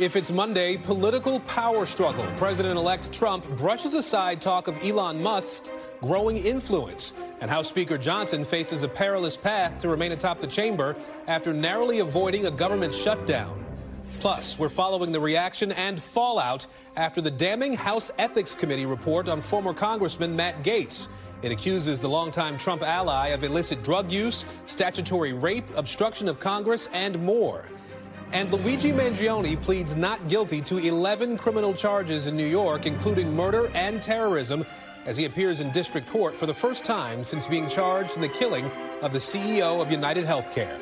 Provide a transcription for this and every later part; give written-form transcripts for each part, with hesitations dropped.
If it's Monday, political power struggle. President-elect Trump brushes aside talk of Elon Musk's growing influence, and House Speaker Johnson faces a perilous path to remain atop the chamber after narrowly avoiding a government shutdown. Plus, we're following the reaction and fallout after the damning House Ethics Committee report on former Congressman Matt Gaetz. It accuses the longtime Trump ally of illicit drug use, statutory rape, obstruction of Congress, and more. And Luigi Manion pleads not guilty to 11 criminal charges in New York, including murder and terrorism, as he appears in district court for the first time since being charged in the killing of the CEO of United Healthcare.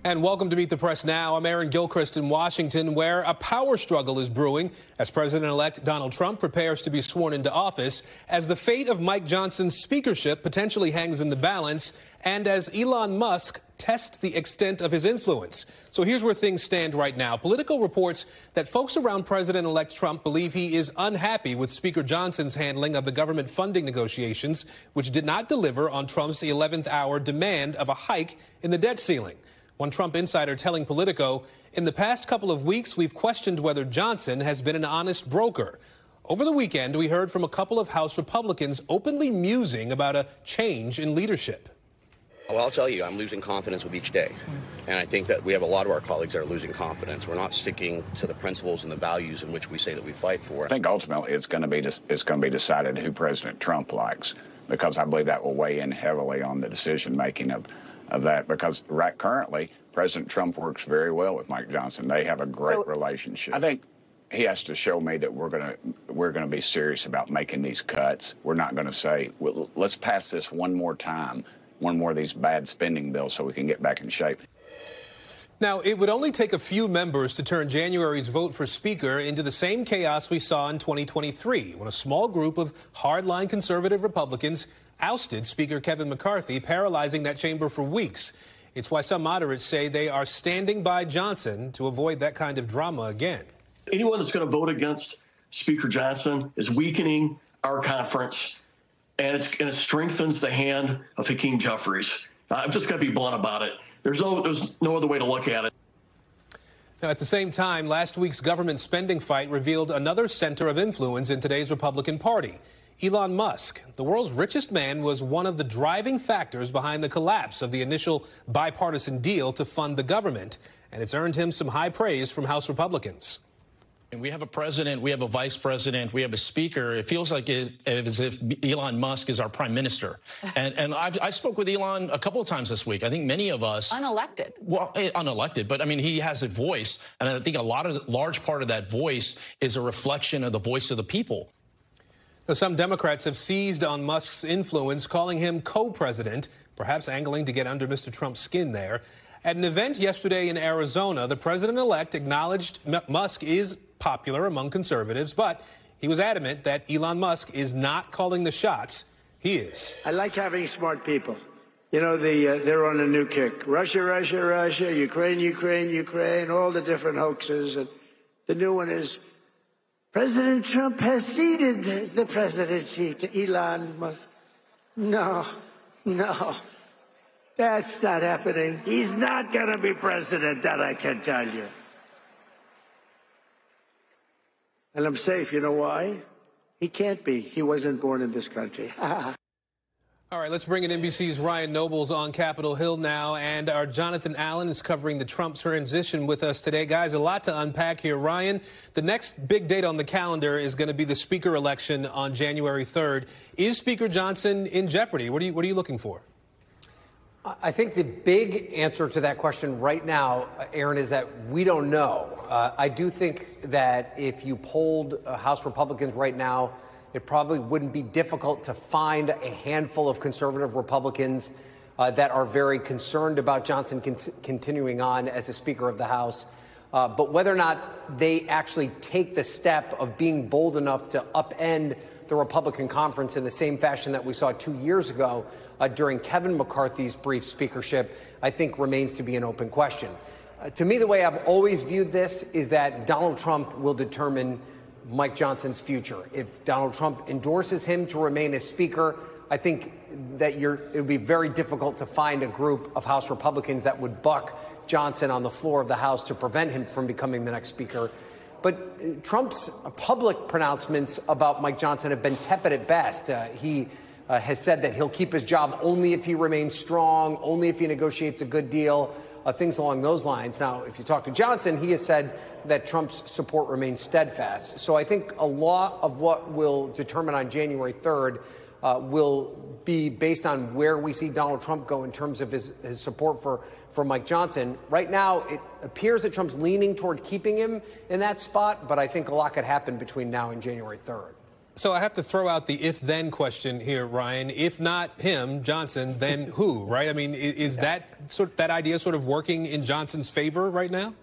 And welcome to Meet the Press Now. I'm Aaron Gilchrist in Washington, where a power struggle is brewing as President-elect Donald Trump prepares to be sworn into office, as the fate of Mike Johnson's speakership potentially hangs in the balance, and as Elon Musk tests the extent of his influence. So here's where things stand right now. Politico reports that folks around President-elect Trump believe he is unhappy with Speaker Johnson's handling of the government funding negotiations, which did not deliver on Trump's 11th hour demand of a hike in the debt ceiling. One Trump insider telling Politico, in the past couple of weeks, we've questioned whether Johnson has been an honest broker. Over the weekend, we heard from a couple of House Republicans openly musing about a change in leadership. Well, I'll tell you, I'm losing confidence with each day. And I think that we have a lot of our colleagues that are losing confidence. We're not sticking to the principles and the values in which we say that we fight for. I think ultimately it's going to be decided who President Trump likes, because I believe that will weigh in heavily on the decision-making of that, because currently President Trump works very well with Mike Johnson. They have a great relationship. I think he has to show me that we're going to be serious about making these cuts. We're not going to say, well, let's pass this one more time, one more of these bad spending bills so we can get back in shape. Now, it would only take a few members to turn January's vote for Speaker into the same chaos we saw in 2023, when a small group of hardline conservative Republicans ousted Speaker Kevin McCarthy, paralyzing that chamber for weeks. It's why some moderates say they are standing by Johnson to avoid that kind of drama again. Anyone that's going to vote against Speaker Johnson is weakening our conference, and it strengthens the hand of Hakeem Jeffries. I'm just going to be blunt about it. There's no other way to look at it. Now, at the same time, last week's government spending fight revealed another center of influence in today's Republican Party. Elon Musk, the world's richest man, was one of the driving factors behind the collapse of the initial bipartisan deal to fund the government, and it's earned him some high praise from House Republicans. And we have a president, we have a vice president, we have a speaker. It feels like as if Elon Musk is our prime minister. And I spoke with Elon a couple of times this week. I think many of us... Unelected. Well, unelected, but I mean, he has a voice. And I think large part of that voice is a reflection of the voice of the people. Now, some Democrats have seized on Musk's influence, calling him co-president, perhaps angling to get under Mr. Trump's skin there. At an event yesterday in Arizona, the president-elect acknowledged Musk is popular among conservatives, but he was adamant that Elon Musk is not calling the shots. He is. I like having smart people. You know, they're on a new kick. Russia, Russia, Russia, Ukraine, Ukraine, Ukraine, all the different hoaxes. And the new one is President Trump has ceded the presidency to Elon Musk. No, that's not happening. He's not going to be president, that I can tell you. And I'm safe. You know why? He can't be. He wasn't born in this country. All right, let's bring in NBC's Ryan Nobles on Capitol Hill now, and our Jonathan Allen is covering the Trump transition with us today. Guys, a lot to unpack here. Ryan, the next big date on the calendar is going to be the Speaker election on January 3rd. Is Speaker Johnson in jeopardy? What are you looking for? I think the big answer to that question right now, Aaron, is that we don't know. I do think that if you polled House Republicans right now, it probably wouldn't be difficult to find a handful of conservative Republicans that are very concerned about Johnson continuing on as a Speaker of the House. But whether or not they actually take the step of being bold enough to upend the Republican conference in the same fashion that we saw 2 years ago during Kevin McCarthy's brief speakership, I think remains to be an open question. To me, the way I've always viewed this is that Donald Trump will determine Mike Johnson's future. If Donald Trump endorses him to remain as Speaker, I think that it would be very difficult to find a group of House Republicans that would buck Johnson on the floor of the House to prevent him from becoming the next Speaker. But Trump's public pronouncements about Mike Johnson have been tepid at best. He has said that he'll keep his job only if he remains strong, only if he negotiates a good deal, things along those lines. Now, if you talk to Johnson, he has said that Trump's support remains steadfast. So I think a lot of what will determine on January 3rd will be based on where we see Donald Trump go in terms of his support for Mike Johnson. Right now, it appears that Trump's leaning toward keeping him in that spot, but I think a lot could happen between now and January 3rd. So I have to throw out the if-then question here, Ryan. If not him, Johnson, then who, right? I mean, is that idea sort of working in Johnson's favor right now?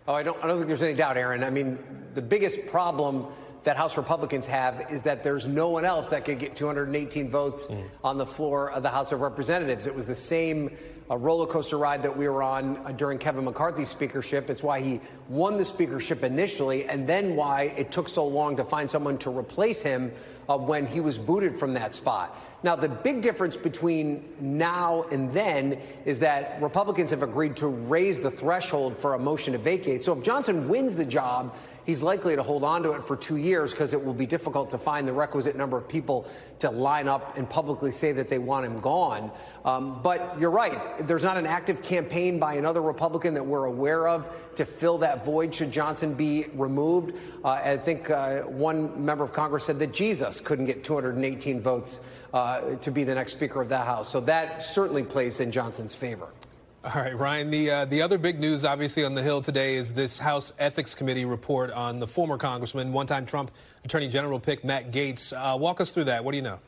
Oh, I don't think there's any doubt, Aaron. I mean, the biggest problem that House Republicans have is that there's no one else that could get 218 votes on the floor of the House of Representatives. It was the same roller coaster ride that we were on during Kevin McCarthy's speakership. It's why he won the speakership initially, and then why it took so long to find someone to replace him when he was booted from that spot. Now, the big difference between now and then is that Republicans have agreed to raise the threshold for a motion to vacate. So if Johnson wins the job, he's likely to hold on to it for 2 years because it will be difficult to find the requisite number of people to line up and publicly say that they want him gone. But you're right. There's not an active campaign by another Republican that we're aware of to fill that void should Johnson be removed. I think one member of Congress said that Jesus couldn't get 218 votes to be the next Speaker of the House. So that certainly plays in Johnson's favor. All right, Ryan, the other big news, obviously, on the Hill today is this House Ethics Committee report on the former congressman, one-time Trump Attorney General pick Matt Gaetz. Walk us through that. What do you know?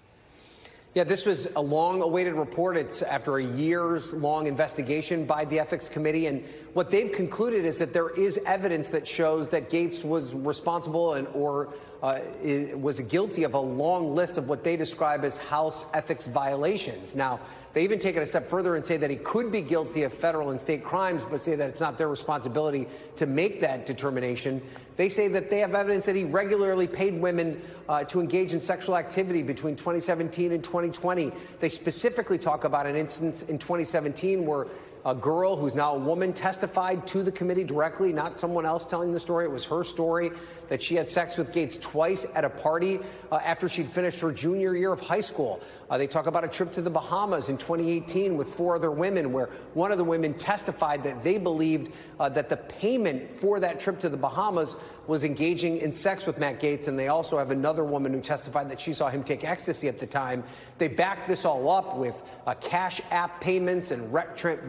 Yeah, this was a long-awaited report. It's after a years-long investigation by the Ethics Committee. And what they've concluded is that there is evidence that shows that Gaetz was responsible or was guilty of a long list of what they describe as House ethics violations. Now, they even take it a step further and say that he could be guilty of federal and state crimes, but say that it's not their responsibility to make that determination. They say that they have evidence that he regularly paid women to engage in sexual activity between 2017 and 2020. They specifically talk about an instance in 2017 where a girl who's now a woman testified to the committee directly, not someone else telling the story. It was her story that she had sex with Gaetz twice at a party after she'd finished her junior year of high school. They talk about a trip to the Bahamas in 2018 with 4 other women, where one of the women testified that they believed that the payment for that trip to the Bahamas was engaging in sex with Matt Gaetz. And they also have another woman who testified that she saw him take ecstasy at the time. They backed this all up with cash app payments and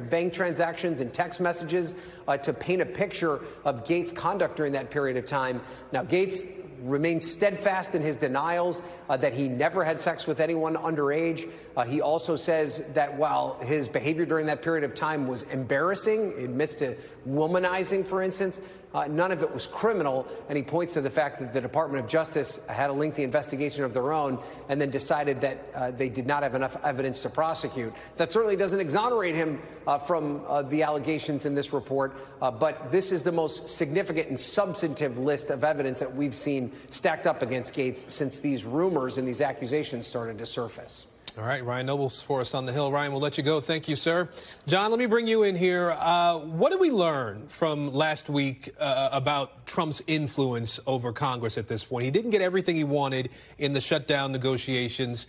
bank transactions and text messages to paint a picture of Gaetz' conduct during that period of time. Now, Gaetz remains steadfast in his denials that he never had sex with anyone underage. He also says that while his behavior during that period of time was embarrassing, he admits to womanizing, for instance, none of it was criminal. And he points to the fact that the Department of Justice had a lengthy investigation of their own and then decided that they did not have enough evidence to prosecute. That certainly doesn't exonerate him from the allegations in this report, but this is the most significant and substantive list of evidence that we've seen stacked up against Gaetz since these rumors and these accusations started to surface. All right, Ryan Noble's for us on the Hill. Ryan, we'll let you go. Thank you, sir. John, let me bring you in here. What did we learn from last week about Trump's influence over Congress at this point? He didn't get everything he wanted in the shutdown negotiations,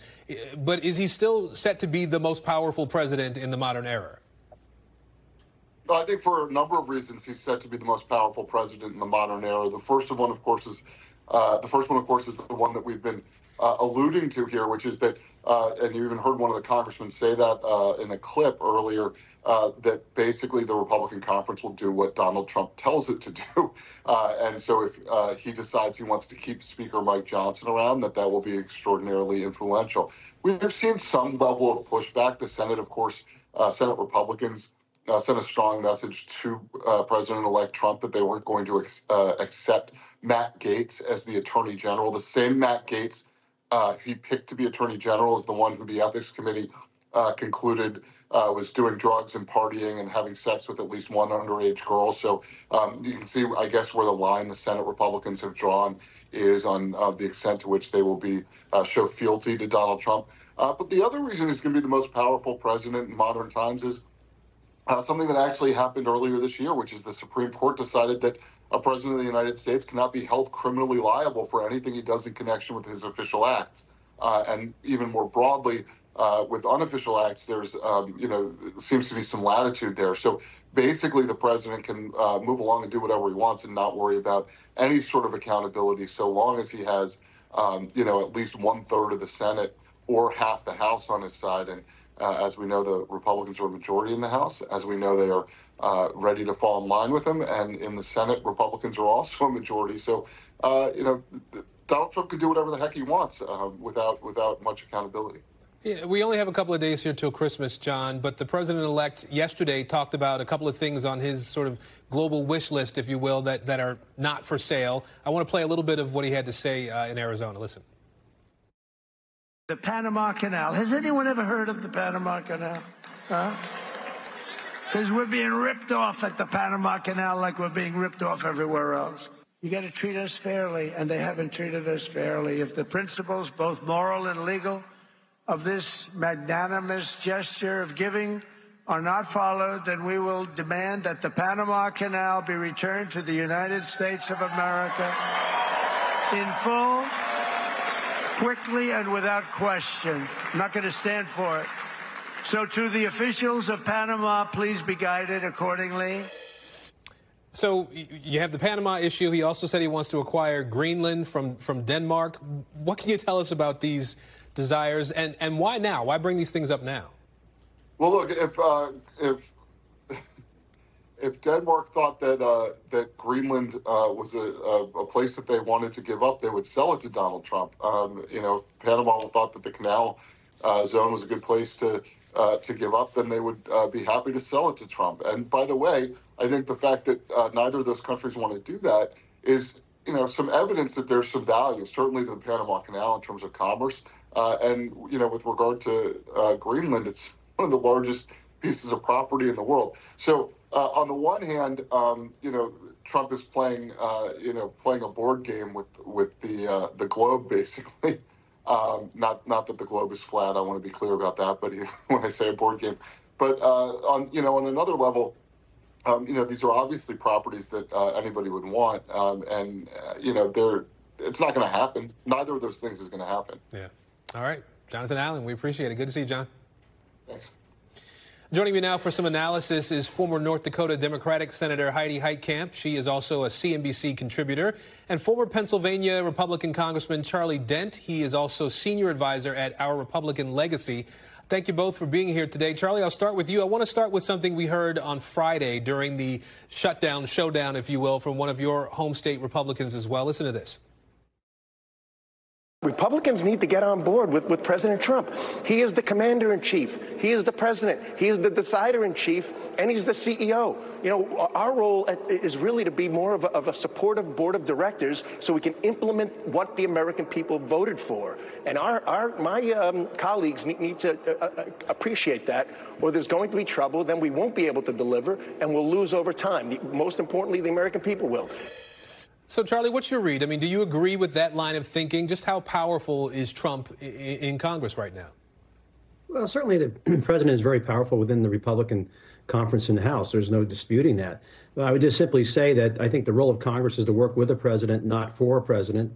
but is he still set to be the most powerful president in the modern era? I think for a number of reasons he's set to be the most powerful president in the modern era. The first one, of course, is the one that we've been alluding to here, which is that, and you even heard one of the congressmen say that in a clip earlier, that basically the Republican conference will do what Donald Trump tells it to do. And so if he decides he wants to keep Speaker Mike Johnson around, that will be extraordinarily influential. We've seen some level of pushback. The Senate, of course, Senate Republicans sent a strong message to President-elect Trump that they weren't going to accept Matt Gaetz as the Attorney General. The same Matt Gaetz he picked to be Attorney General is the one who the Ethics Committee concluded was doing drugs and partying and having sex with at least one underage girl. So you can see, I guess, where the line the Senate Republicans have drawn is on the extent to which they will be show fealty to Donald Trump. But the other reason he's going to be the most powerful president in modern times is something that actually happened earlier this year, which is the Supreme Court decided that a president of the United States cannot be held criminally liable for anything he does in connection with his official acts. And even more broadly, with unofficial acts, there's, seems to be some latitude there. So basically, the president can move along and do whatever he wants and not worry about any sort of accountability, so long as he has, at least 1/3 of the Senate or half the House on his side. And as we know, the Republicans are a majority in the House. As we know, they are ready to fall in line with him. And in the Senate, Republicans are also a majority. So, Donald Trump can do whatever the heck he wants without much accountability. Yeah, we only have a couple of days here till Christmas, John, but the president-elect yesterday talked about a couple of things on his sort of global wish list, if you will, that are not for sale. I want to play a little bit of what he had to say in Arizona. Listen. The Panama Canal. Has anyone ever heard of the Panama Canal? Huh? Because we're being ripped off at the Panama Canal like we're being ripped off everywhere else. You got to treat us fairly, and they haven't treated us fairly. If the principles, both moral and legal, of this magnanimous gesture of giving are not followed, then we will demand that the Panama Canal be returned to the United States of America in full, quickly, and without question. I'm not going to stand for it. So to the officials of Panama, please be guided accordingly. So you have the Panama issue. He also said he wants to acquire Greenland from Denmark. What can you tell us about these desires, and why now? Why bring these things up now? Well, look, if Denmark thought that Greenland was a place that they wanted to give up, they would sell it to Donald Trump. If Panama thought that the canal zone was a good place to give up, then they would be happy to sell it to Trump. And by the way, I think the fact that neither of those countries want to do that is, some evidence that there's some value, certainly to the Panama Canal in terms of commerce. And with regard to Greenland, it's one of the largest pieces of property in the world. So on the one hand, Trump is playing a board game with the globe, basically. Not that the globe is flat. I want to be clear about that. But when I say a board game, but on another level, these are obviously properties that anybody would want, it's not going to happen. Neither of those things is going to happen. Yeah. All right. Jonathan Allen, we appreciate it. Good to see you, John. Thanks. Joining me now for some analysis is former North Dakota Democratic Senator Heidi Heitkamp. She is also a CNBC contributor. And former Pennsylvania Republican Congressman Charlie Dent. He is also senior advisor at Our Republican Legacy. Thank you both for being here today. Charlie, I'll start with you. I want to start with something we heard on Friday during the showdown, if you will, from one of your home state Republicans as well. Listen to this. Republicans need to get on board with President Trump. He is the commander-in-chief. He is the president. He is the decider-in-chief, and he's the CEO. Our role is really to be more of a supportive board of directors so we can implement what the American people voted for. And my colleagues need to appreciate that, or there's going to be trouble, then we won't be able to deliver, and we'll lose over time. Most importantly, the American people will. So, Charlie, what's your read? I mean, do you agree with that line of thinking? Just how powerful is Trump in Congress right now? Well, certainly the president is very powerful within the Republican conference in the House. There's no disputing that. But I would just simply say that I think the role of Congress is to work with the president, not for a president.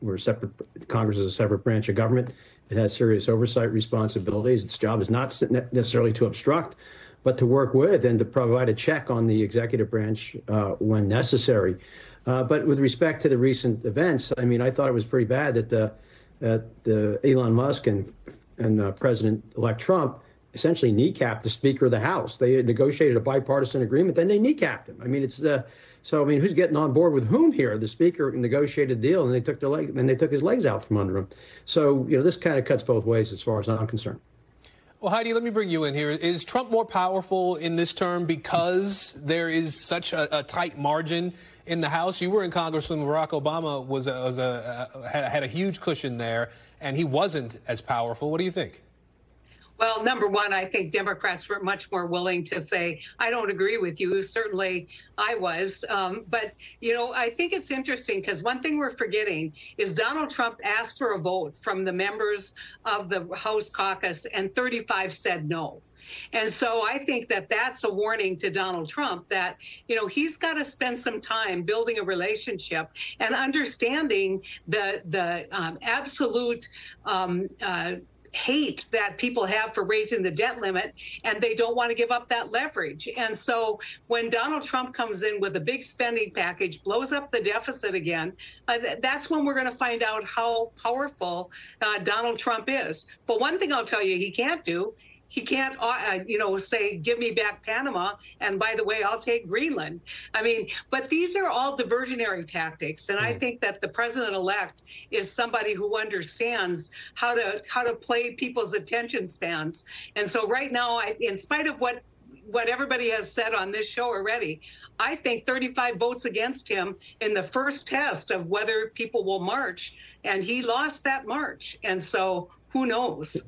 We're separate. Congress is a separate branch of government. It has serious oversight responsibilities. Its job is not necessarily to obstruct, but to work with and to provide a check on the executive branch when necessary. But with respect to the recent events, I mean, I thought it was pretty bad that Elon Musk and President-elect Trump essentially kneecapped the Speaker of the House. They negotiated a bipartisan agreement, then they kneecapped him. I mean, who's getting on board with whom here? The Speaker negotiated a deal, and they took his legs out from under him. So, this kind of cuts both ways as far as I'm concerned. Well, Heidi, let me bring you in here. Is Trump more powerful in this term because there is such a tight margin in the House? You were in Congress when Barack Obama had a huge cushion there, and he wasn't as powerful. What do you think? Well, number one, I think Democrats were much more willing to say, I don't agree with you. Certainly I was. But, you know, I think it's interesting because one thing we're forgetting is Donald Trump asked for a vote from the members of the House caucus and 35 said no. And so I think that that's a warning to Donald Trump that, you know, he's got to spend some time building a relationship and understanding the absolute hate that people have for raising the debt limit, and they don't want to give up that leverage. And so when Donald Trump comes in with a big spending package, blows up the deficit again, that's when we're going to find out how powerful Donald Trump is. But one thing I'll tell you he can't do, he can't, you know, say, give me back Panama, and by the way, I'll take Greenland. I mean, but these are all diversionary tactics, and I think that the president-elect is somebody who understands how to play people's attention spans. And so right now, in spite of what everybody has said on this show already, I think 35 votes against him in the first test of whether people will march, and he lost that march. And so who knows?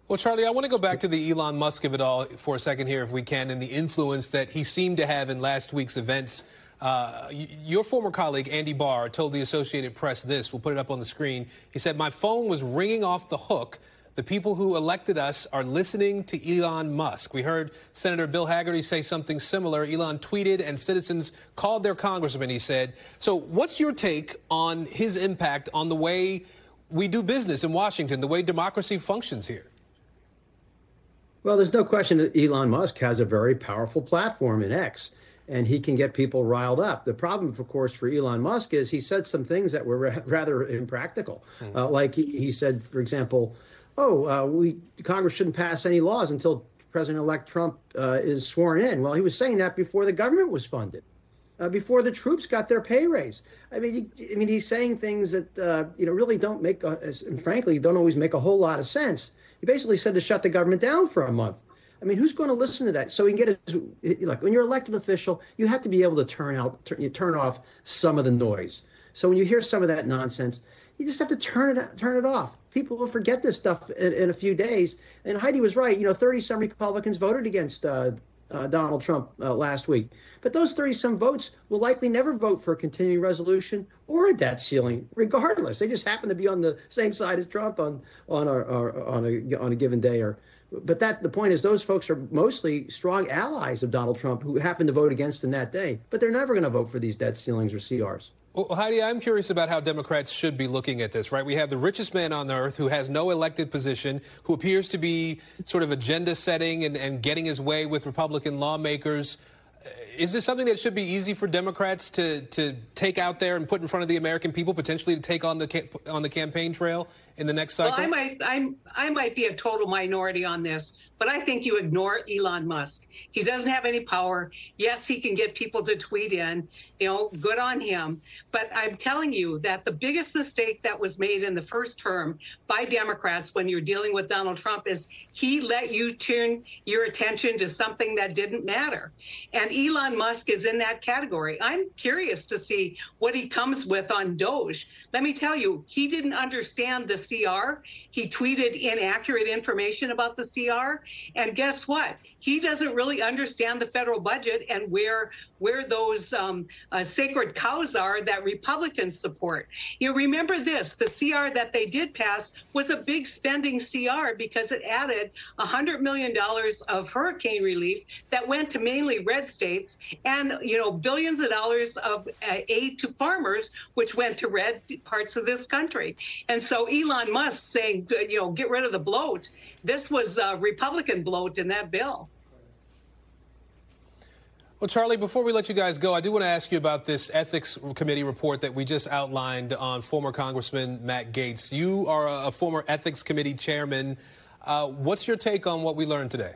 Well, Charlie, I want to go back to the Elon Musk of it all for a second here, if we can, and the influence that he seemed to have in last week's events. Your former colleague, Andy Barr, told the Associated Press this. We'll put it up on the screen. He said, my phone was ringing off the hook. The people who elected us are listening to Elon Musk. We heard Senator Bill Hagerty say something similar. Elon tweeted and citizens called their congressman, he said. So what's your take on his impact on the way we do business in Washington, the way democracy functions here? Well, there's no question that Elon Musk has a very powerful platform in X, and he can get people riled up. The problem, of course, for Elon Musk is he said some things that were rather impractical. Like he said, for example, Congress shouldn't pass any laws until President-elect Trump is sworn in. Well, he was saying that before the government was funded, before the troops got their pay raise. I mean, he's saying things that really don't make, and frankly, don't always make a whole lot of sense. He basically said to shut the government down for a month. I mean, who's going to listen to that? So he can get like when you're an elected official, you have to be able to turn off some of the noise. So when you hear some of that nonsense, you just have to turn it off. People will forget this stuff in a few days. And Heidi was right. 30-some Republicans voted against Donald Trump last week. But those 30-some votes will likely never vote for a continuing resolution or a debt ceiling, regardless. They just happen to be on the same side as Trump on a given day. But the point is, those folks are mostly strong allies of Donald Trump who happen to vote against him that day. But they're never going to vote for these debt ceilings or CRs. Well, Heidi, I'm curious about how Democrats should be looking at this, right? We have the richest man on earth who has no elected position, who appears to be sort of agenda setting and getting his way with Republican lawmakers. Is this something that should be easy for Democrats to take out there and put in front of the American people, potentially to take on the campaign trail in the next cycle? Well, I might be a total minority on this, but I think you ignore Elon Musk. He doesn't have any power. Yes, he can get people to tweet in, good on him. But I'm telling you that the biggest mistake that was made in the first term by Democrats when you're dealing with Donald Trump is he let you turn your attention to something that didn't matter. And Elon Musk is in that category. I'm curious to see what he comes with on Doge. Let me tell you, he didn't understand the CR. He tweeted inaccurate information about the CR. And guess what? He doesn't really understand the federal budget and where those sacred cows are that Republicans support. Remember this, the CR that they did pass was a big spending CR because it added $100 million of hurricane relief that went to mainly red states and, billions of dollars of aid to farmers, which went to red parts of this country. And so Elon Musk saying, get rid of the bloat. This was Republican bloat in that bill. Well, Charlie, before we let you guys go, I do want to ask you about this ethics committee report that we just outlined on former Congressman Matt Gaetz. You are a former ethics committee chairman. What's your take on what we learned today?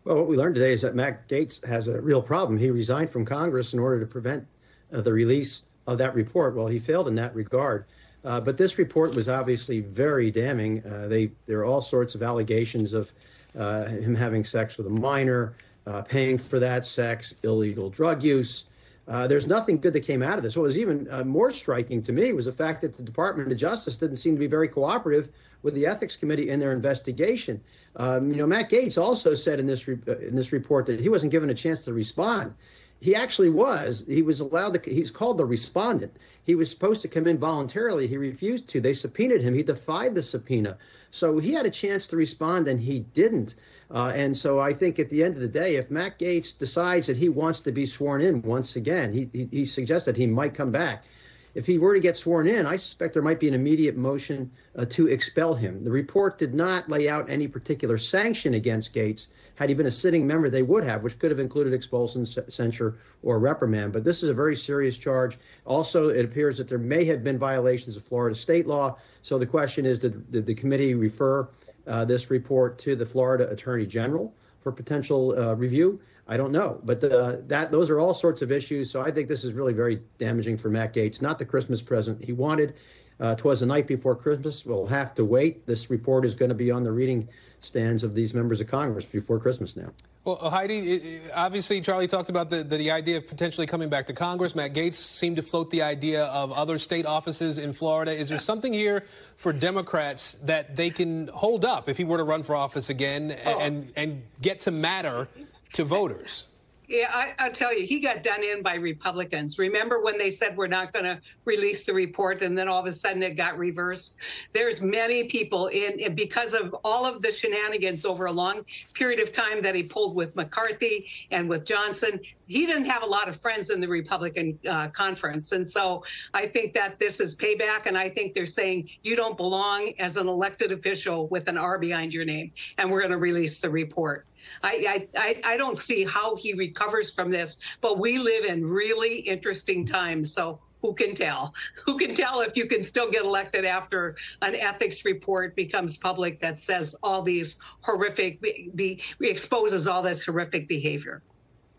Well, what we learned today is that Matt Gaetz has a real problem. He resigned from Congress in order to prevent the release of that report. Well, he failed in that regard. But this report was obviously very damning. There are all sorts of allegations of him having sex with a minor, paying for that sex, illegal drug use, There's nothing good that came out of this. What was even more striking to me was the fact that the Department of Justice didn't seem to be very cooperative with the Ethics Committee in their investigation. Matt Gaetz also said in this report that he wasn't given a chance to respond. He actually was. He was allowed to. He's called the respondent. He was supposed to come in voluntarily. He refused to. They subpoenaed him. He defied the subpoena. So he had a chance to respond, and he didn't. And so I think at the end of the day, if Matt Gaetz decides that he wants to be sworn in once again, he suggested he might come back. If he were to get sworn in, I suspect there might be an immediate motion to expel him. The report did not lay out any particular sanction against Gaetz. Had he been a sitting member, they would have, which could have included expulsion, censure, or reprimand. But this is a very serious charge. Also, it appears that there may have been violations of Florida state law. So the question is, did the committee refer this report to the Florida Attorney General for potential review? I don't know, but those are all sorts of issues. So I think this is really very damaging for Matt Gaetz, not the Christmas present he wanted. 'Twas the night before Christmas. We'll have to wait. This report is going to be on the reading stands of these members of Congress before Christmas now. Well, Heidi, obviously, Charlie talked about the idea of potentially coming back to Congress. Matt Gaetz seemed to float the idea of other state offices in Florida. Is there something here for Democrats that they can hold up if he were to run for office again and get to matter to voters? Yeah, I'll tell you, he got done in by Republicans. Remember when they said we're not going to release the report, and then all of a sudden it got reversed? There's many people because of all of the shenanigans over a long period of time that he pulled with McCarthy and with Johnson. He didn't have a lot of friends in the Republican conference. And so I think that this is payback. And I think they're saying you don't belong as an elected official with an R behind your name. And we're going to release the report. I don't see how he recovers from this, but we live in really interesting times. So who can tell? Who can tell if you can still get elected after an ethics report becomes public that says all these horrific, exposes all this horrific behavior?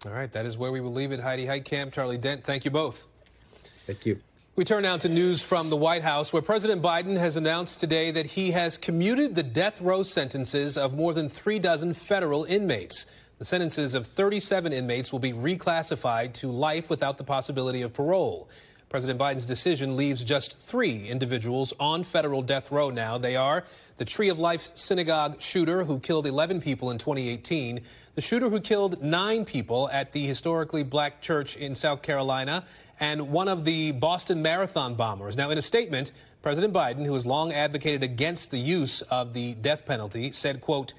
All right, that is where we will leave it. Heidi Heitkamp, Charlie Dent, thank you both. Thank you. We turn now to news from the White House, where President Biden has announced today that he has commuted the death row sentences of more than 36 federal inmates. The sentences of 37 inmates will be reclassified to life without the possibility of parole. President Biden's decision leaves just 3 individuals on federal death row now. They are the Tree of Life synagogue shooter who killed 11 people in 2018, the shooter who killed 9 people at the historically black church in South Carolina, and one of the Boston Marathon bombers. Now, in a statement, President Biden, who has long advocated against the use of the death penalty, said, quote,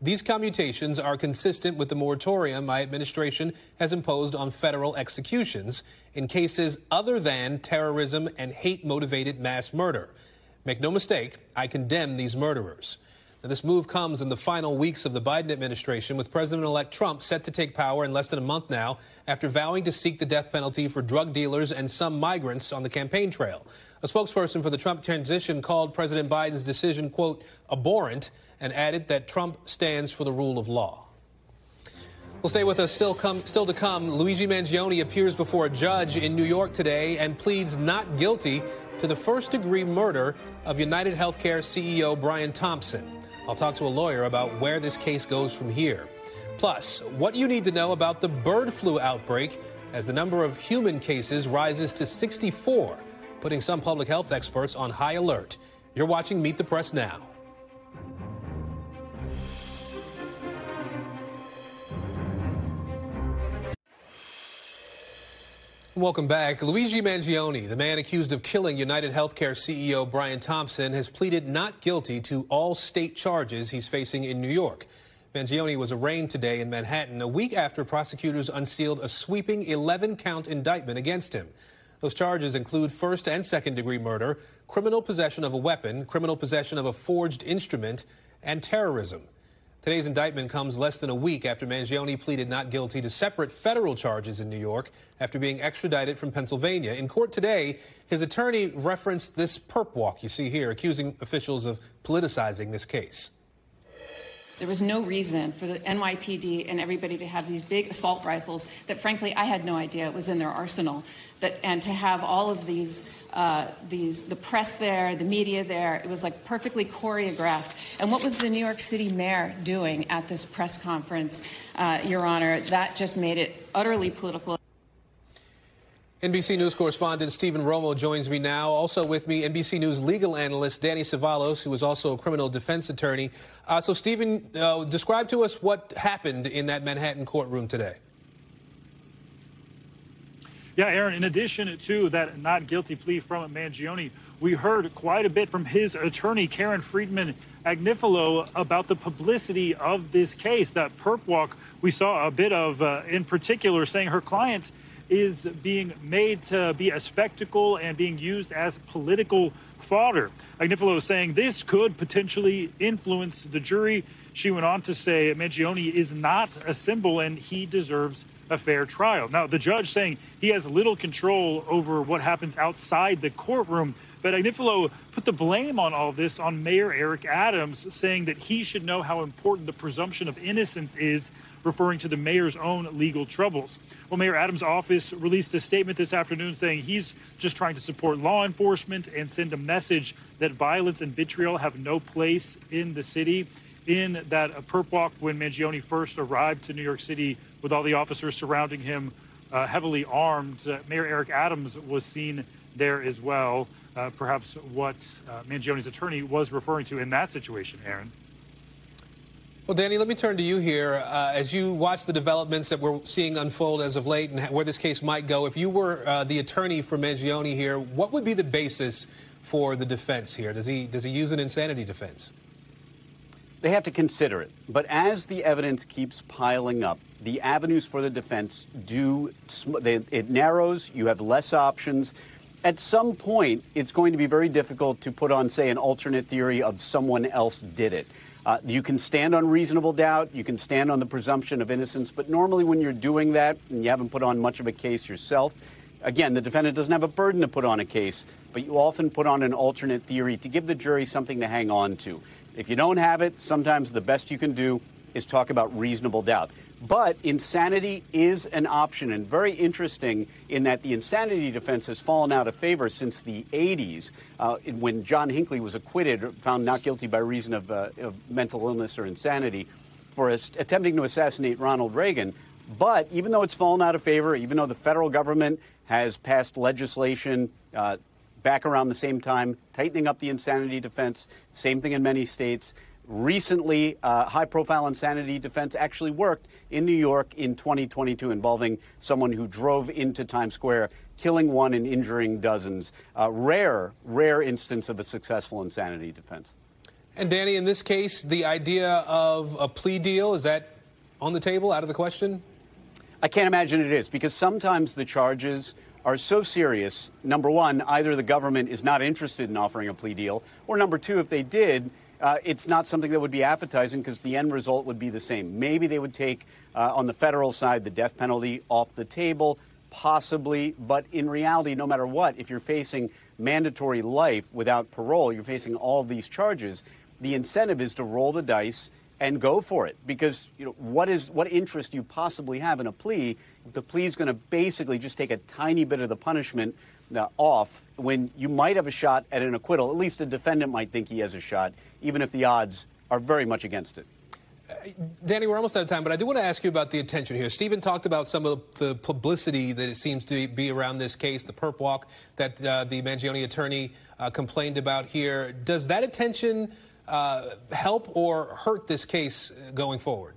"These commutations are consistent with the moratorium my administration has imposed on federal executions in cases other than terrorism and hate-motivated mass murder. Make no mistake, I condemn these murderers." Now, this move comes in the final weeks of the Biden administration, with President-elect Trump set to take power in less than a month now after vowing to seek the death penalty for drug dealers and some migrants on the campaign trail. A spokesperson for the Trump transition called President Biden's decision, quote, abhorrent, and added that Trump stands for the rule of law. Well, stay with us. Still to come, Luigi Manion appears before a judge in New York today and pleads not guilty to the first-degree murder of United Healthcare CEO Brian Thompson. I'll talk to a lawyer about where this case goes from here. Plus, what you need to know about the bird flu outbreak as the number of human cases rises to 64, putting some public health experts on high alert. You're watching Meet the Press now. Welcome back. Luigi Manion, the man accused of killing United Healthcare CEO Brian Thompson, has pleaded not guilty to all state charges he's facing in New York. Manion was arraigned today in Manhattan, a week after prosecutors unsealed a sweeping 11-count indictment against him. Those charges include first- and second-degree murder, criminal possession of a weapon, criminal possession of a forged instrument, and terrorism. Today's indictment comes less than a week after Manion pleaded not guilty to separate federal charges in New York after being extradited from Pennsylvania. In court today, his attorney referenced this perp walk you see here, accusing officials of politicizing this case. There was no reason for the NYPD and everybody to have these big assault rifles that, frankly, I had no idea it was in their arsenal. And to have all of these, the press there, the media there, it was like perfectly choreographed. And what was the New York City mayor doing at this press conference, Your Honor? That just made it utterly political. NBC News correspondent Stephen Romo joins me now. Also with me, NBC News legal analyst Danny Cevallos, who is also a criminal defense attorney. So, Stephen, describe to us what happened in that Manhattan courtroom today. Yeah, Aaron, in addition to that not guilty plea from Mangione, we heard quite a bit from his attorney, Karen Friedman Agnifilo, about the publicity of this case. That perp walk we saw a bit of, in particular, saying her client is being made to be a spectacle and being used as political fodder. Agnifilo is saying this could potentially influence the jury. She went on to say Mangione is not a symbol and he deserves a fair trial. Now, the judge saying he has little control over what happens outside the courtroom, but Agnifilo put the blame on all this on Mayor Eric Adams, saying that he should know how important the presumption of innocence is, referring to the mayor's own legal troubles. Well, Mayor Adams' office released a statement this afternoon saying he's just trying to support law enforcement and send a message that violence and vitriol have no place in the city. In that perp walk, when Mangione first arrived to New York City with all the officers surrounding him, heavily armed, Mayor Eric Adams was seen there as well. Perhaps what Mangione's attorney was referring to in that situation, Aaron. Well, Danny, let me turn to you here. As you watch the developments that we're seeing unfold as of late and where this case might go, if you were the attorney for Mangione here, what would be the basis for the defense here? Does he use an insanity defense? They have to consider it. But as the evidence keeps piling up, the avenues for the defense it narrows. You have less options. At some point, it's going to be very difficult to put on, say, an alternate theory of someone else did it. You can stand on reasonable doubt. You can stand on the presumption of innocence. But normally when you're doing that and you haven't put on much of a case yourself, again, the defendant doesn't have a burden to put on a case, but you often put on an alternate theory to give the jury something to hang on to. If you don't have it, sometimes the best you can do is talk about reasonable doubt. But insanity is an option, and very interesting in that the insanity defense has fallen out of favor since the 80s, when John Hinckley was acquitted, found not guilty by reason of mental illness or insanity, for attempting to assassinate Ronald Reagan. But even though it's fallen out of favor, even though the federal government has passed legislation back around the same time, tightening up the insanity defense, same thing in many states. Recently, high-profile insanity defense actually worked in New York in 2022, involving someone who drove into Times Square, killing one and injuring dozens. Rare instance of a successful insanity defense. And Danny, in this case, the idea of a plea deal, is that on the table, out of the question? I can't imagine it is, because sometimes the charges are so serious. Number one, either the government is not interested in offering a plea deal, or number two, if they did, it's not something that would be appetizing because the end result would be the same. Maybe they would take, on the federal side, the death penalty off the table, possibly. But in reality, no matter what, if you're facing mandatory life without parole, you're facing all of these charges, the incentive is to roll the dice and go for it. Because what interest do you possibly have in a plea if the plea is going to basically just take a tiny bit of the punishment off when you might have a shot at an acquittal? At least a defendant might think he has a shot, even if the odds are very much against it. Danny, we're almost out of time, but I do want to ask you about the attention here. Stephen talked about some of the publicity that it seems to be around this case, the perp walk that the Mangione attorney complained about here. Does that attention help or hurt this case going forward?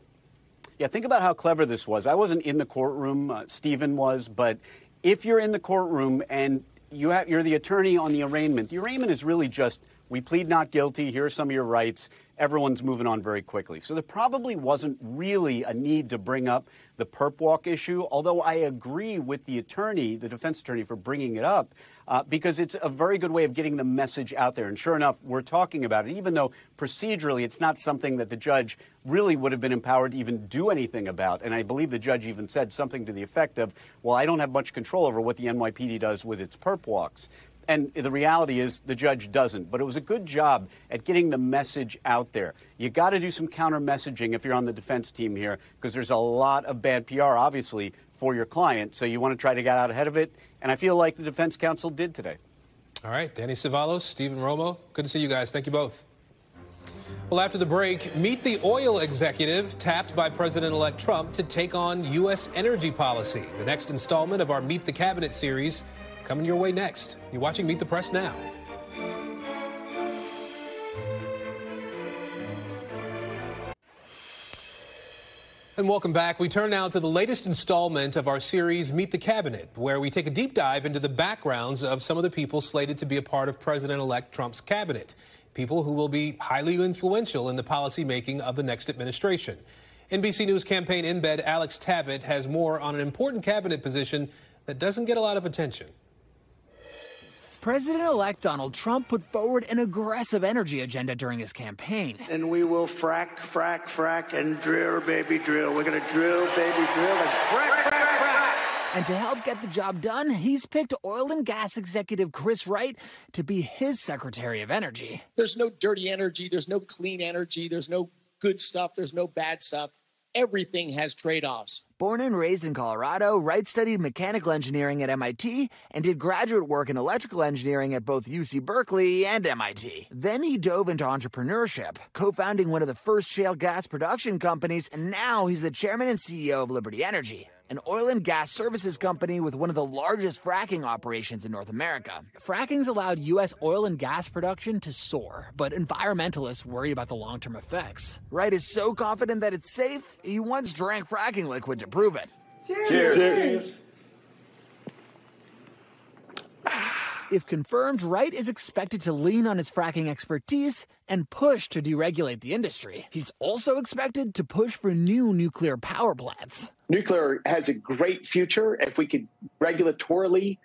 Yeah, think about how clever this was. I wasn't in the courtroom. Stephen was, but if you're in the courtroom and you're the attorney on the arraignment is really just, we plead not guilty, here are some of your rights, everyone's moving on very quickly. So there probably wasn't really a need to bring up the perp walk issue, although I agree with the attorney, the defense attorney, for bringing it up, because it's a very good way of getting the message out there. And sure enough, we're talking about it, even though procedurally it's not something that the judge really would have been empowered to even do anything about. And I believe the judge even said something to the effect of, well, I don't have much control over what the NYPD does with its perp walks. And the reality is the judge doesn't. But it was a good job at getting the message out there. You got to do some counter messaging if you're on the defense team here, because there's a lot of bad PR, obviously, for your client. So you want to try to get out ahead of it. And I feel like the defense counsel did today. All right. Danny Cevallos, Stephen Romo, good to see you guys. Thank you both. Well, after the break, meet the oil executive tapped by President-elect Trump to take on U.S. energy policy. The next installment of our Meet the Cabinet series coming your way next. You're watching Meet the Press now. And welcome back. We turn now to the latest installment of our series, Meet the Cabinet, where we take a deep dive into the backgrounds of some of the people slated to be a part of President-elect Trump's cabinet. People who will be highly influential in the policymaking of the next administration. NBC News campaign embed Alex Tabet has more on an important cabinet position that doesn't get a lot of attention. President-elect Donald Trump put forward an aggressive energy agenda during his campaign. And we will frack, frack, frack, and drill, baby, drill. We're going to drill, baby, drill, and frack, frack, frack. And to help get the job done, he's picked oil and gas executive Chris Wright to be his Secretary of Energy. There's no dirty energy. There's no clean energy. There's no good stuff. There's no bad stuff. Everything has trade-offs. Born and raised in Colorado, Wright studied mechanical engineering at MIT and did graduate work in electrical engineering at both UC Berkeley and MIT. Then he dove into entrepreneurship, co-founding one of the first shale gas production companies, and now he's the chairman and CEO of Liberty Energy, an oil and gas services company with one of the largest fracking operations in North America. Fracking's allowed U.S. oil and gas production to soar, but environmentalists worry about the long-term effects. Wright is so confident that it's safe, he once drank fracking liquid to prove it. Cheers. Cheers. If confirmed, Wright is expected to lean on his fracking expertise and push to deregulate the industry. He's also expected to push for new nuclear power plants. Nuclear has a great future if we could regulatorily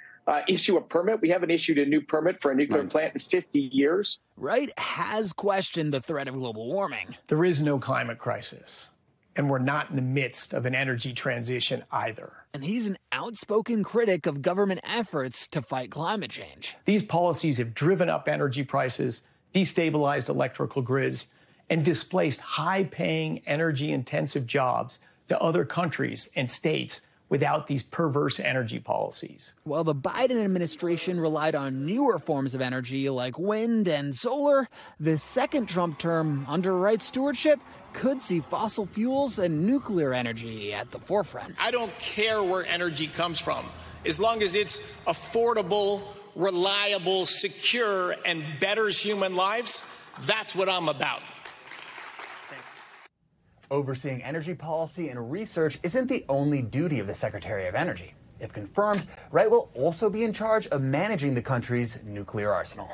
issue a permit. We haven't issued a new permit for a nuclear plant in 50 years. Wright has questioned the threat of global warming. There is no climate crisis, and we're not in the midst of an energy transition either. And he's an outspoken critic of government efforts to fight climate change. These policies have driven up energy prices, destabilized electrical grids, and displaced high-paying, energy-intensive jobs to other countries and states without these perverse energy policies. While the Biden administration relied on newer forms of energy like wind and solar, the second Trump term under Wright's stewardship could see fossil fuels and nuclear energy at the forefront. I don't care where energy comes from, as long as it's affordable, reliable, secure, and betters human lives. That's what I'm about. Overseeing energy policy and research isn't the only duty of the Secretary of Energy. If confirmed, Wright will also be in charge of managing the country's nuclear arsenal.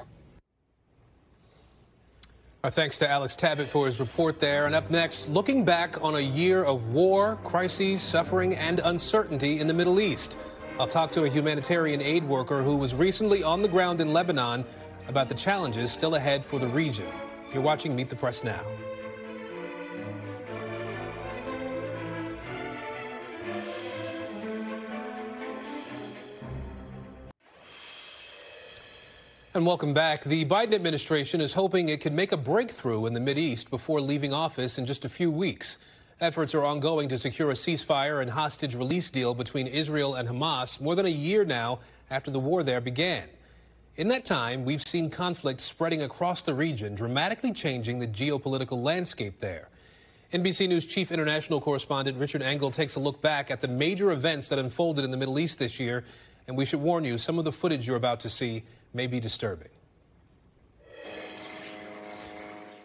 Our thanks to Alex Tabet for his report there. And up next, looking back on a year of war, crises, suffering, and uncertainty in the Middle East. I'll talk to a humanitarian aid worker who was recently on the ground in Lebanon about the challenges still ahead for the region. You're watching Meet the Press now. And welcome back. The Biden administration is hoping it can make a breakthrough in the Mideast before leaving office in just a few weeks. Efforts are ongoing to secure a ceasefire and hostage release deal between Israel and Hamas more than a year now after the war there began. In that time, we've seen conflict spreading across the region, dramatically changing the geopolitical landscape there. NBC News chief international correspondent Richard Engel takes a look back at the major events that unfolded in the Middle East this year. And we should warn you, some of the footage you're about to see may be disturbing.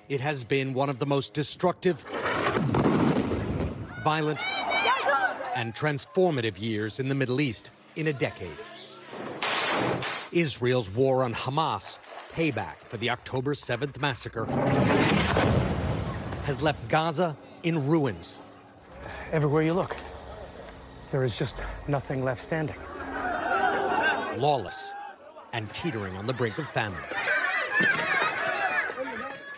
It has been one of the most destructive, violent, and transformative years in the Middle East in a decade. Israel's war on Hamas, payback for the October 7th massacre, has left Gaza in ruins. Everywhere you look, there is just nothing left standing. Lawless and teetering on the brink of famine.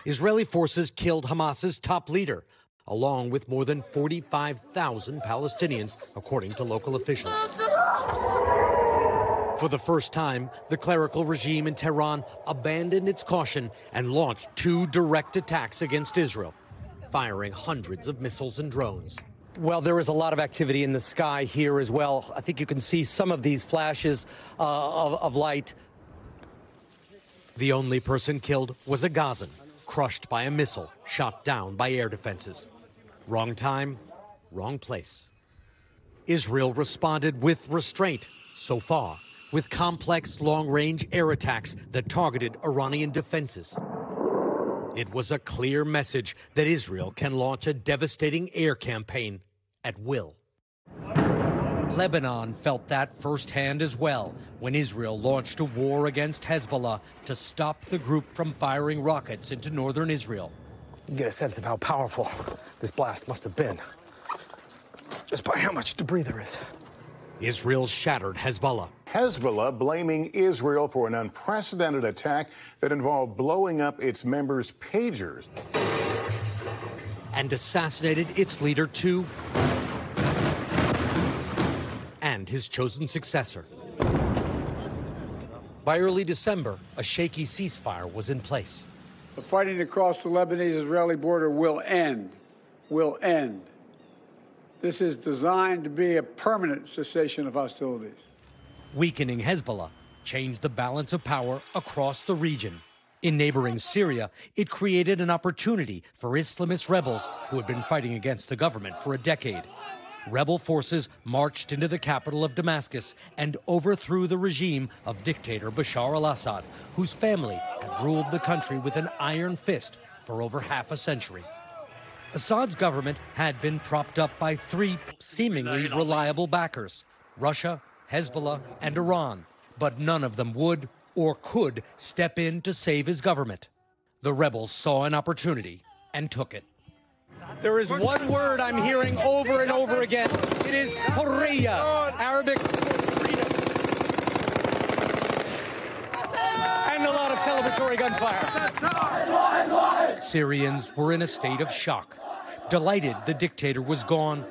Israeli forces killed Hamas's top leader, along with more than 45,000 Palestinians, according to local officials. For the first time, the clerical regime in Tehran abandoned its caution and launched 2 direct attacks against Israel, firing hundreds of missiles and drones. Well, there is a lot of activity in the sky here as well. I think you can see some of these flashes of light. The only person killed was a Gazan, crushed by a missile shot down by air defenses. Wrong time, wrong place. Israel responded with restraint so far, with complex long-range air attacks that targeted Iranian defenses. It was a clear message that Israel can launch a devastating air campaign at will. Lebanon felt that firsthand as well when Israel launched a war against Hezbollah to stop the group from firing rockets into northern Israel. You get a sense of how powerful this blast must have been, just by how much debris there is. Israel shattered Hezbollah. Hezbollah blaming Israel for an unprecedented attack that involved blowing up its members' pagers. And assassinated its leader too, and his chosen successor. By early December, a shaky ceasefire was in place. The fighting across the Lebanese-Israeli border will end. Will end. This is designed to be a permanent cessation of hostilities. Weakening Hezbollah changed the balance of power across the region. In neighboring Syria, it created an opportunity for Islamist rebels who had been fighting against the government for a decade. Rebel forces marched into the capital of Damascus and overthrew the regime of dictator Bashar al-Assad, whose family had ruled the country with an iron fist for over half a century. Assad's government had been propped up by three seemingly reliable backers: Russia, Hezbollah, and Iran, but none of them would or could step in to save his government. The rebels saw an opportunity and took it. There is one word I'm hearing over and over again. It is Hurriya, Arabic freedom. And a lot of celebratory gunfire. Syrians were in a state of shock, delighted the dictator was gone,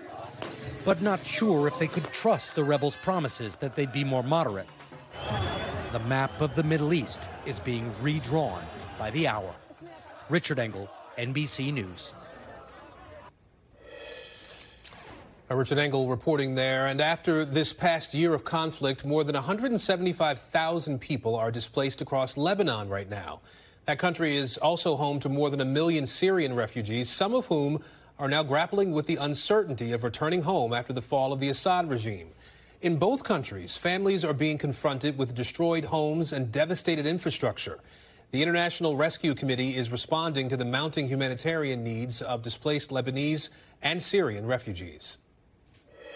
but not sure if they could trust the rebels' promises that they'd be more moderate. The map of the Middle East is being redrawn by the hour. Richard Engel, NBC News. Richard Engel reporting there. And after this past year of conflict, more than 175,000 people are displaced across Lebanon right now. That country is also home to more than 1 million Syrian refugees, some of whom are now grappling with the uncertainty of returning home after the fall of the Assad regime. In both countries, families are being confronted with destroyed homes and devastated infrastructure. The International Rescue Committee is responding to the mounting humanitarian needs of displaced Lebanese and Syrian refugees.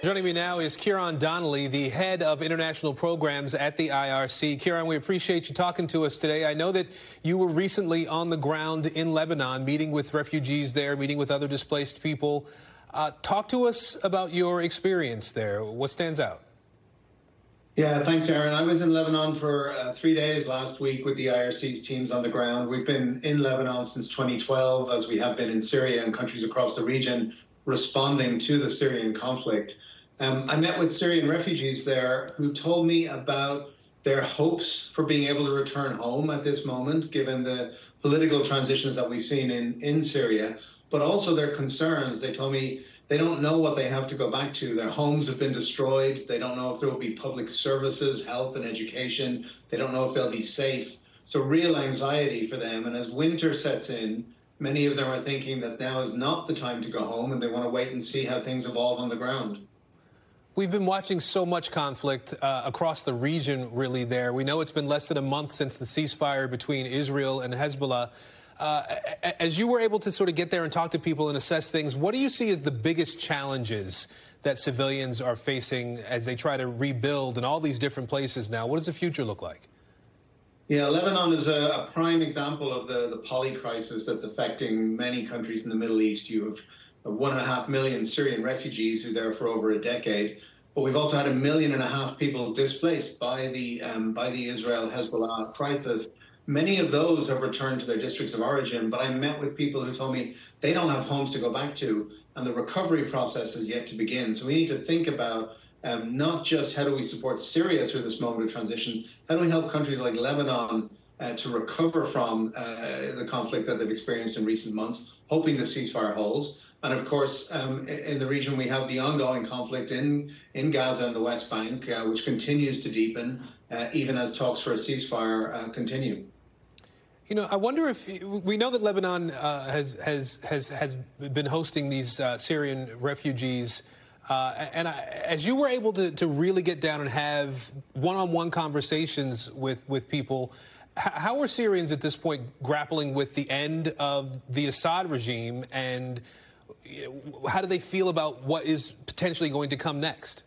Joining me now is Kiran Donley, the head of international programs at the IRC. Kiran, we appreciate you talking to us today. I know that you were recently on the ground in Lebanon, meeting with refugees there, meeting with other displaced people. Talk to us about your experience there. What stands out? Yeah, thanks, Aaron. I was in Lebanon for 3 days last week with the IRC's teams on the ground. We've been in Lebanon since 2012, as we have been in Syria and countries across the region responding to the Syrian conflict. I met with Syrian refugees there who told me about their hopes for being able to return home at this moment, given the political transitions that we've seen in Syria, but also their concerns. They told me they don't know what they have to go back to. Their homes have been destroyed. They don't know if there will be public services, health and education. They don't know if they'll be safe. So real anxiety for them. And as winter sets in, many of them are thinking that now is not the time to go home, and they want to wait and see how things evolve on the ground. We've been watching so much conflict across the region, really, there. We know it's been less than a month since the ceasefire between Israel and Hezbollah. As you were able to sort of get there and talk to people and assess things, what do you see as the biggest challenges that civilians are facing as they try to rebuild in all these different places now? What does the future look like? Yeah, Lebanon is a prime example of the poly crisis that's affecting many countries in the Middle East. You have 1.5 million Syrian refugees who are there for over a decade, but we've also had 1.5 million people displaced by the Israel-Hezbollah crisis. Many of those have returned to their districts of origin, but I met with people who told me they don't have homes to go back to, and the recovery process is yet to begin. So we need to think about not just how do we support Syria through this moment of transition, how do we help countries like Lebanon to recover from the conflict that they've experienced in recent months, hoping the ceasefire holds. And of course, in the region, we have the ongoing conflict in Gaza and the West Bank, which continues to deepen, even as talks for a ceasefire continue. You know, I wonder if we know that Lebanon has been hosting these Syrian refugees, as you were able to really get down and have one-on-one conversations with people, how are Syrians at this point grappling with the end of the Assad regime, and how do they feel about what is potentially going to come next?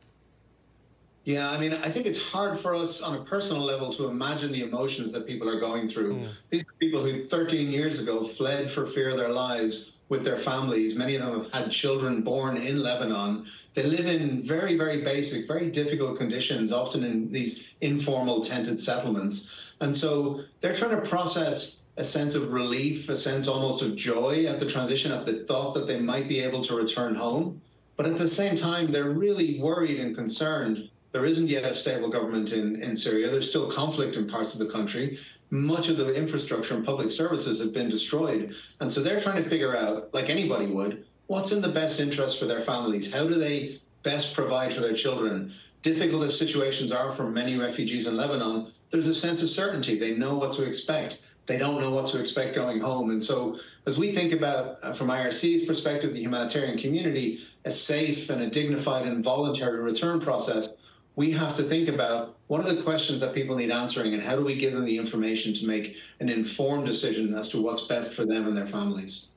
Yeah, I mean, I think it's hard for us on a personal level to imagine the emotions that people are going through. These are people who 13 years ago fled for fear of their lives with their families. Many of them have had children born in Lebanon. They live in very, very basic, very difficult conditions, often in these informal tented settlements. And so they're trying to process a sense of relief, a sense almost of joy at the transition, at the thought that they might be able to return home. But at the same time, they're really worried and concerned. There isn't yet a stable government in Syria. There's still conflict in parts of the country. Much of the infrastructure and public services have been destroyed. And so they're trying to figure out, like anybody would, what's in the best interest for their families? How do they best provide for their children? Difficult as situations are for many refugees in Lebanon, there's a sense of certainty. They know what to expect. They don't know what to expect going home. And so as we think about, from IRC's perspective, the humanitarian community, a safe and a dignified and voluntary return process, we have to think about what are the questions that people need answering, and how do we give them the information to make an informed decision as to what's best for them and their families.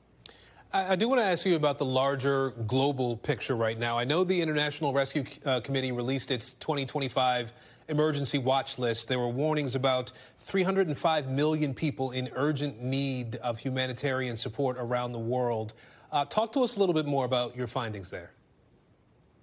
I do want to ask you about the larger global picture right now. I know the International Rescue Committee released its 2025 emergency watch list. There were warnings about 305 million people in urgent need of humanitarian support around the world. Talk to us a little bit more about your findings there.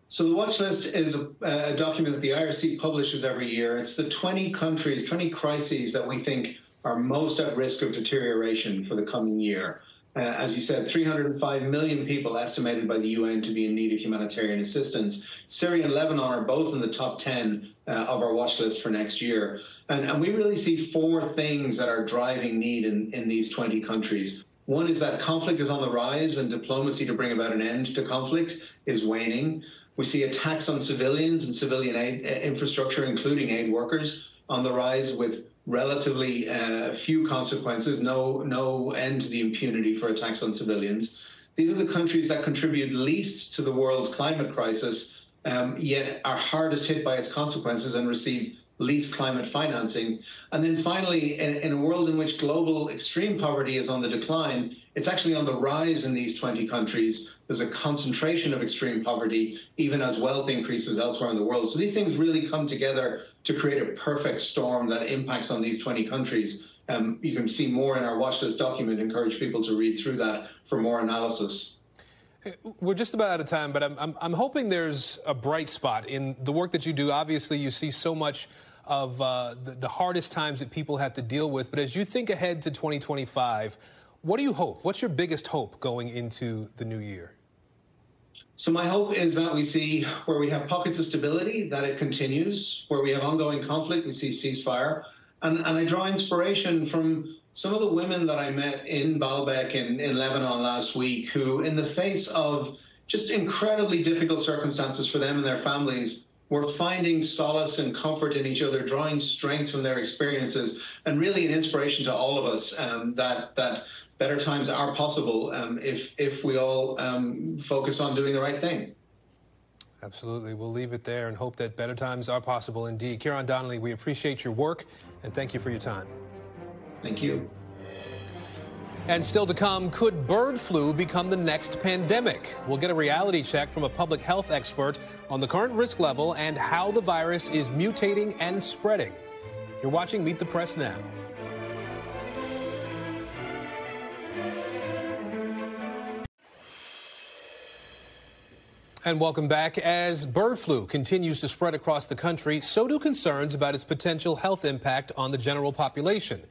So the watch list is a document that the IRC publishes every year. It's the 20 countries, 20 crises that we think are most at risk of deterioration for the coming year. As you said, 305 million people estimated by the UN to be in need of humanitarian assistance. Syria and Lebanon are both in the top 10 of our watch list for next year. And we really see four things that are driving need in these 20 countries. One is that conflict is on the rise, and diplomacy to bring about an end to conflict is waning. We see attacks on civilians and civilian aid infrastructure, including aid workers, on the rise with relatively few consequences, no end to the impunity for attacks on civilians. These are the countries that contribute least to the world's climate crisis, yet are hardest hit by its consequences and receive least climate financing. And then finally, in a world in which global extreme poverty is on the decline, it's actually on the rise in these 20 countries. There's a concentration of extreme poverty, even as wealth increases elsewhere in the world. So these things really come together to create a perfect storm that impacts on these 20 countries. You can see more in our watch list document. Encourage people to read through that for more analysis. We're just about out of time, but I'm hoping there's a bright spot in the work that you do. Obviously, you see so much of the hardest times that people have to deal with. But as you think ahead to 2025, what do you hope? What's your biggest hope going into the new year? So my hope is that we see where we have pockets of stability, that it continues. Where we have ongoing conflict, we see ceasefire. And I draw inspiration from some of the women that I met in Baalbek in Lebanon last week, who, in the face of just incredibly difficult circumstances for them and their families, were finding solace and comfort in each other, drawing strength from their experiences, and really an inspiration to all of us that better times are possible if we all focus on doing the right thing. Absolutely. We'll leave it there and hope that better times are possible indeed. Kiran Donley, we appreciate your work and thank you for your time. Thank you. And still to come, could bird flu become the next pandemic? We'll get a reality check from a public health expert on the current risk level and how the virus is mutating and spreading. You're watching Meet the Press now. And welcome back. As bird flu continues to spread across the country, so do concerns about its potential health impact on the general population.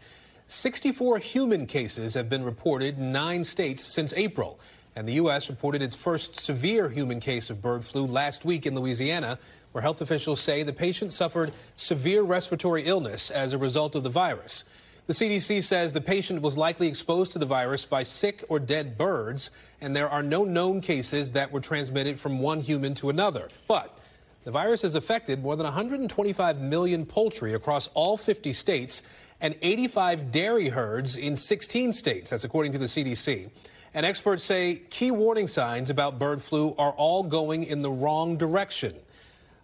64 human cases have been reported in 9 states since April. And the U.S. reported its first severe human case of bird flu last week in Louisiana, where health officials say the patient suffered severe respiratory illness as a result of the virus. The CDC says the patient was likely exposed to the virus by sick or dead birds, and there are no known cases that were transmitted from one human to another. But The virus has affected more than 125 million poultry across all 50 states and 85 dairy herds in 16 states. That's according to the CDC. And experts say key warning signs about bird flu are all going in the wrong direction.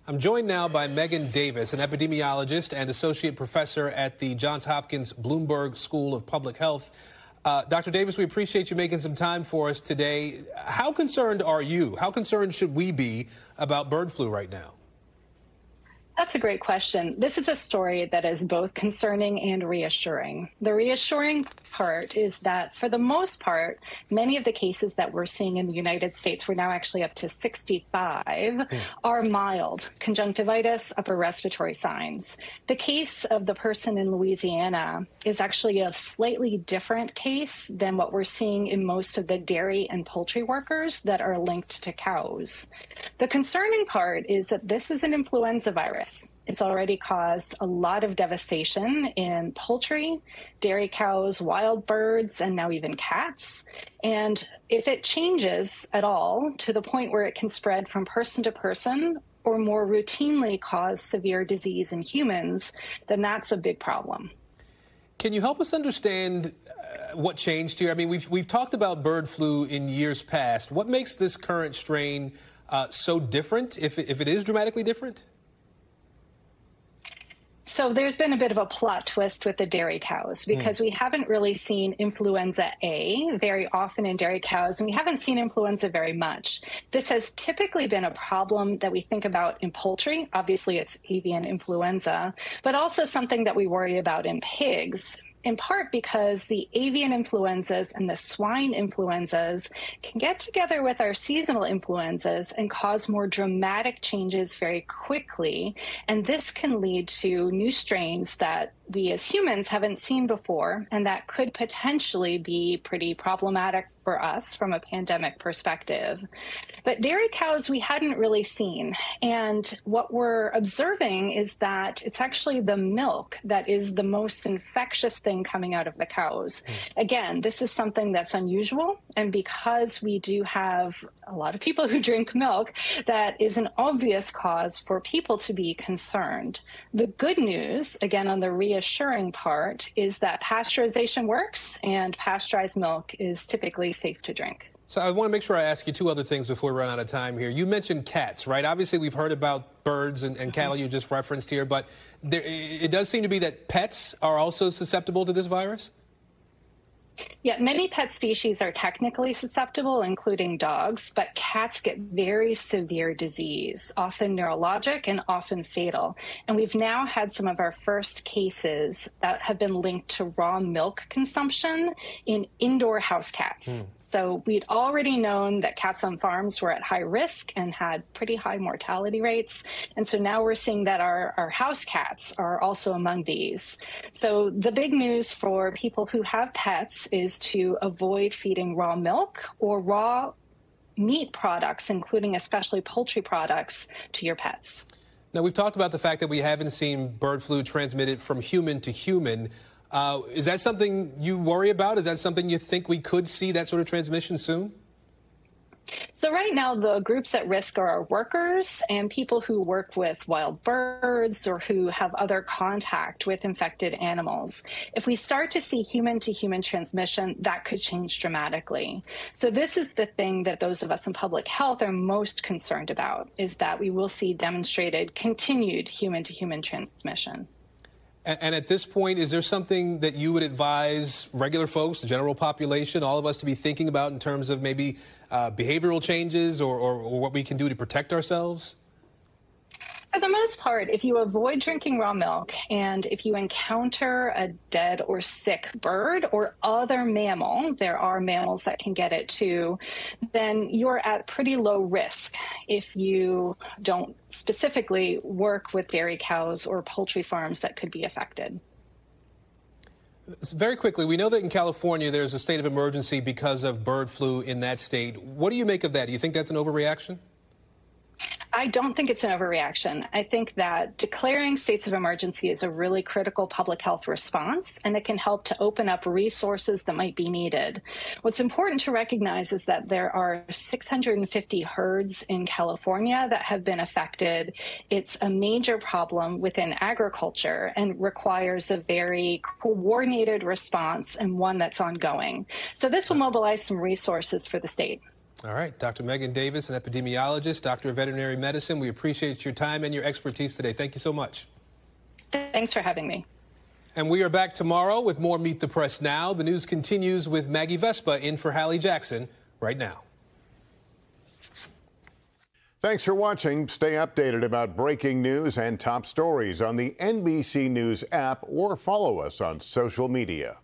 I'm joined now by Megan Davis, an epidemiologist and associate professor at the Johns Hopkins Bloomberg School of Public Health. Dr. Davis, we appreciate you making some time for us today. How concerned are you? How concerned should we be about bird flu right now? That's a great question. This is a story that is both concerning and reassuring. The reassuring part is that, for the most part, many of the cases that we're seeing in the United States, we're now actually up to 65, are mild conjunctivitis, upper respiratory signs. The case of the person in Louisiana is actually a slightly different case than what we're seeing in most of the dairy and poultry workers that are linked to cows. The concerning part is that this is an influenza virus. It's already caused a lot of devastation in poultry, dairy cows, wild birds, and now even cats. And if it changes at all to the point where it can spread from person to person or more routinely cause severe disease in humans, then that's a big problem. Can you help us understand what changed here? I mean, we've talked about bird flu in years past. What makes this current strain so different, if it is dramatically different? So there's been a bit of a plot twist with the dairy cows because we haven't really seen influenza A very often in dairy cows, and we haven't seen influenza very much. This has typically been a problem that we think about in poultry. Obviously, it's avian influenza, but also something that we worry about in pigs, in part because the avian influenzas and the swine influenzas can get together with our seasonal influenzas and cause more dramatic changes very quickly. And this can lead to new strains that we as humans haven't seen before, and that could potentially be pretty problematic for us from a pandemic perspective. But dairy cows we hadn't really seen. And what we're observing is that it's actually the milk that is the most infectious thing coming out of the cows. Again, this is something that's unusual. And because we do have a lot of people who drink milk, that is an obvious cause for people to be concerned. The good news, again, on the reassuring part, is that pasteurization works and pasteurized milk is typically safe to drink. So I want to make sure I ask you two other things before we run out of time here. You mentioned cats, right? Obviously, we've heard about birds and cattle you just referenced here, but it does seem to be that pets are also susceptible to this virus? Yeah, many pet species are technically susceptible, including dogs, but cats get very severe disease, often neurologic and often fatal. And we've now had some of our first cases that have been linked to raw milk consumption in indoor house cats. So we'd already known that cats on farms were at high risk and had pretty high mortality rates. And so now we're seeing that our house cats are also among these. So the big news for people who have pets is to avoid feeding raw milk or raw meat products, including especially poultry products, to your pets. Now, we've talked about the fact that we haven't seen bird flu transmitted from human to human. Is that something you worry about? Is that something you think we could see that sort of transmission soon? So right now, the groups at risk are our workers and people who work with wild birds or who have other contact with infected animals. If we start to see human-to-human transmission, that could change dramatically. So this is the thing that those of us in public health are most concerned about, is that we will see demonstrated continued human-to-human transmission. And at this point, is there something that you would advise regular folks, the general population, all of us to be thinking about in terms of maybe behavioral changes or what we can do to protect ourselves? For the most part, if you avoid drinking raw milk and if you encounter a dead or sick bird or other mammal, there are mammals that can get it too, then you're at pretty low risk if you don't specifically work with dairy cows or poultry farms that could be affected. Very quickly, we know that in California there's a state of emergency because of bird flu in that state. What do you make of that? Do you think that's an overreaction? I don't think it's an overreaction. I think that declaring states of emergency is a really critical public health response, and it can help to open up resources that might be needed. What's important to recognize is that there are 650 herds in California that have been affected. It's a major problem within agriculture and requires a very coordinated response and one that's ongoing. So this will mobilize some resources for the state. All right, Dr. Megan Davis, an epidemiologist, doctor of veterinary medicine. We appreciate your time and your expertise today. Thank you so much. Thanks for having me. And we are back tomorrow with more Meet the Press Now. The news continues with Maggie Vespa in for Hallie Jackson right now. Thanks for watching. Stay updated about breaking news and top stories on the NBC News app or follow us on social media.